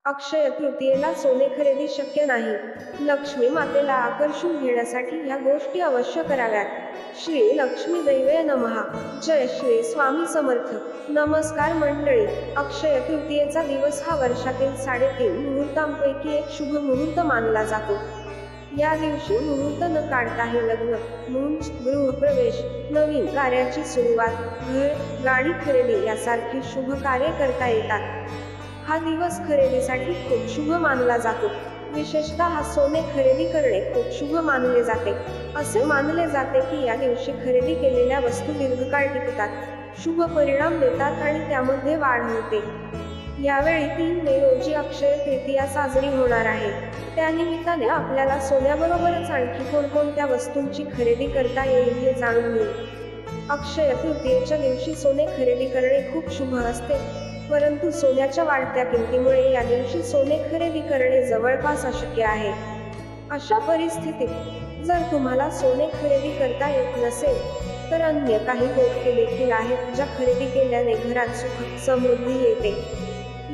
अक्षय तृतीयेला सोने खरेदी शक्य नाही. लक्ष्मी मातेला आकर्षून घेण्यासाठी ह्या गोष्टी अवश्य कराव्यात. श्री लक्ष्मी दैवे नमः. जय श्री स्वामी समर्थ. नमस्कार मंडळी. अक्षय तृतीयेचा दिवस हा वर्षातील 3.5 मुहूर्तांपैकी एक शुभ मुहूर्त मानला जातो. या दिवशी मुहूर्त न काढताही लग्न, मुंज, गृहप्रवेश, नवीन कार्याची सुरुवात, घर, गाडी खरेदी यासारखी शुभ कार्य करता येतात. हा दिवस खरेदीसाठी खूप शुभ मानला जातो. विशेषतः सोने खरेदी करणे खूप शुभ मानले जाते. असे मानले जाते की या दिवशी खरेदी केलेल्या वस्तू दीर्घकाळ टिकतात, शुभ परिणाम देतात आणि त्यामध्ये वाढ होते. यावेळी 3 मे रोजी अक्षय तृतीया साजरी होणार आहे. त्यानिमित्ताने आपल्याला सोन्याबरोबरच आणखी कोणकोणत्या वस्तूंची खरेदी करता येईल हे जाणून घेऊ. अक्षय तृतीयेच्या दिवशी सोने खरेदी करणे खूप शुभ असते, परंतु सोन्याच्या वाढत्या किमतीमुळे या दिवशी सोने खरेदी करणे जवळपास अशक्य आहे. अशा परिस्थितीत जर तुम्हाला सोने खरेदी करता येत नसेल तर अन्य काही गोष्टी देखील आहेत ज्या खरेदी केल्याने घरात सुख, समृद्धी येते.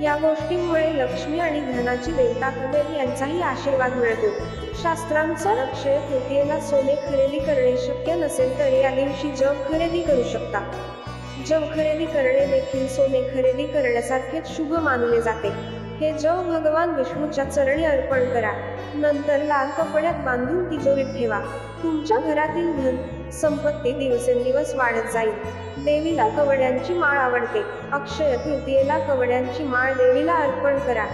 या गोष्टींमुळे लक्ष्मी आणि धनाची देवता कुबेर यांचाही आशीर्वाद मिळतो. शास्त्रानुसार अक्षय तृतीयेला सोने खरेदी करणे शक्य नसेल तर या दिवशी जव खरेदी करू शकता. जव खरेदी करणे देखील सोने खरेदी करण्यासारखेच शुभ मानले जाते. हे जव भगवान विष्णूच्या चरणी अर्पण करा. नंतर लाल कपड्यात बांधून तिजोरीत ठेवा. तुमच्या घरातील धन, संपत्ती दिवसेंदिवस वाढत जाईल. देवीला कवड्यांची माळ आवडते. अक्षय तृतीयेला कवड्यांची माळ देवीला अर्पण करा.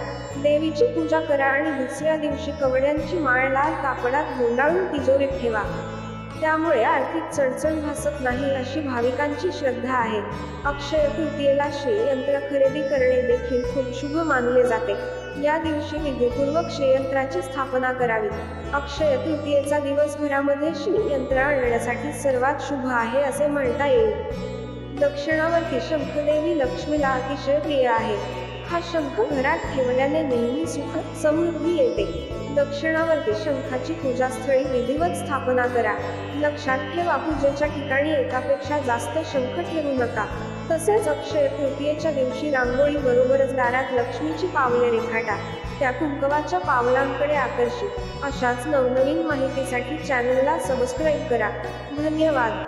देवीची पूजा करा आणि दुसऱ्या दिवशी कवड्यांची माळ लाल कापडात गुंडाळून तिजोरीत ठेवा. त्यामुळे आर्थिक चणचण भासत नाही अशी भाविकांची श्रद्धा आहे. अक्षय तृतीयेला श्रीयंत्र खरेदी करणे देखील खूप शुभ मानले जाते. या दिवशी विधीपूर्वक श्रीयंत्राची स्थापना करावी. अक्षय तृतीयेचा दिवस घरामध्ये श्रीयंत्र आणण्यासाठी सर्वात शुभ आहे असे म्हणता येईल. दक्षिणावर्ती शंख देवी लक्ष्मीला अतिशय प्रिय आहे. हा शंख घरात ठेवल्याने नेहमी सुख, समृद्धी येते. दक्षिणावर्ती शंखाची पूजास्थळी विधिवत स्थापना करा. लक्षात ठेवा, पूजेच्या ठिकाणी एकापेक्षा जास्त शंख ठेवू नका. तसेच अक्षय तृतीयेच्या दिवशी रांगोळी बरोबरच दारात लक्ष्मीची पावले रेखाटा. त्या कुंकवाच्या पावलांकडे आकर्षित. अशाच नवनवीन माहितीसाठी चॅनलला सबस्क्राईब करा. धन्यवाद.